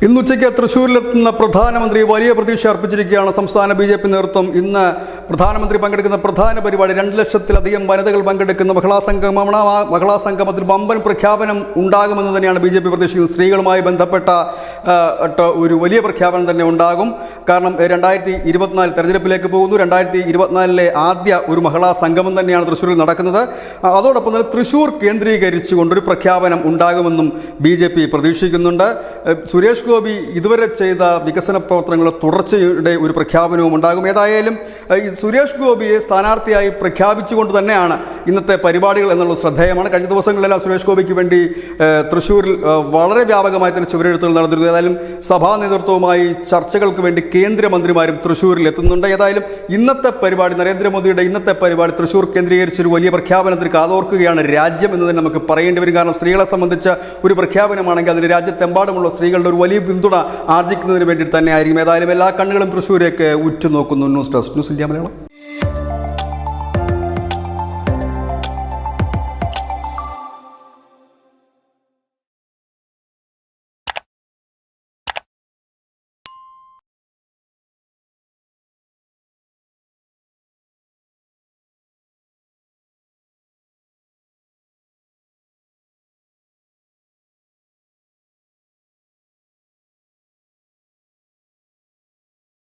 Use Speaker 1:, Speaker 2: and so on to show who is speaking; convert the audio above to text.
Speaker 1: ഇന്നുച്ചയ്ക്ക് തൃശ്ശൂരിലെത്തുന്ന പ്രധാനമന്ത്രി വലിയ പ്രതീക്ഷ അർപ്പിച്ചിരിക്കുകയാണ്. സംസ്ഥാന ബി.ജെ.പി. നേതൃത്വം ഇന്ന് പ്രധാനമന്ത്രി പങ്കെടുക്കുന്ന പ്രധാന പരിപാടി 2 ലക്ഷത്തിലധികം വനിതകൾ പങ്കെടുക്കുന്ന മഹിളാസംഗമമാണ്. ആ മഹിളാസംഗമത്തിൽ വമ്പൻ പ്രഖ്യാപനം ഉണ്ടാകുമെന്ന് തന്നെയാണ് ബി.ജെ.പി. പ്രതീക്ഷിക്കുന്നത്. സ്ത്രീകളുമായി ബന്ധപ്പെട്ട ഒരു വലിയ പ്രഖ്യാപനം തന്നെ ഉണ്ടാകും. കാരണം 2024 തെരഞ്ഞെടുപ്പിലേക്ക് പോകുന്നു. 2024 ആദ്യ ഒരു മഹിളാ സംഗമം തന്നെയാണ് തൃശ്ശൂരിൽ നടക്കുന്നത്. അതോടൊപ്പം തന്നെ തൃശ്ശൂർ കേന്ദ്രീകരിച്ചുകൊണ്ടൊരു പ്രഖ്യാപനം ഉണ്ടാകുമെന്നും ബി.ജെ.പി. പ്രതീക്ഷിക്കുന്നുണ്ട്. സുരേഷ് ഗോപി ഇതുവരെ ചെയ്ത വികസന പ്രവർത്തനങ്ങളുടെ തുടർച്ചയുടെ ഒരു പ്രഖ്യാപനവും ഉണ്ടാകും. ഏതായാലും സുരേഷ് ഗോപിയെ സ്ഥാനാർത്ഥിയായി പ്രഖ്യാപിച്ചുകൊണ്ട് തന്നെയാണ് ഇന്നത്തെ പരിപാടികൾ എന്നുള്ളത് ശ്രദ്ധേയമാണ്. കഴിഞ്ഞ ദിവസങ്ങളിലെല്ലാം സുരേഷ് ഗോപിക്ക് വേണ്ടി തൃശ്ശൂരിൽ വളരെ വ്യാപകമായി തന്നെ ചുവരെഴുത്തുകൾ നടന്നിരുന്നു. ഏതായാലും സഭാ നേതൃത്വവുമായി ചർച്ചകൾക്ക് വേണ്ടി കേന്ദ്രമന്ത്രിമാരും തൃശ്ശൂരിൽ എത്തുന്നുണ്ട്. ഏതായാലും ഇന്നത്തെ പരിപാടി, നരേന്ദ്രമോദിയുടെ ഇന്നത്തെ പരിപാടി തൃശ്ശൂർ കേന്ദ്രീകരിച്ചൊരു വലിയ പ്രഖ്യാപനത്തിന് കാതോർക്കുകയാണ് രാജ്യം എന്ന് തന്നെ നമുക്ക് പറയേണ്ടി വരും. കാരണം സ്ത്രീകളെ സംബന്ധിച്ച ഒരു പ്രഖ്യാപനമാണെങ്കിൽ അതിന് രാജ്യത്തെമ്പാടുമുള്ള സ്ത്രീകളുടെ ഒരു വലിയ പിന്തുണ ആർജിക്കുന്നതിന് വേണ്ടി തന്നെ ആയിരിക്കും. ഏതായാലും എല്ലാ കണ്ണുകളും തൃശ്ശൂരേക്ക് ഉറ്റുനോക്കുന്നു. News desk, news India Malayalam.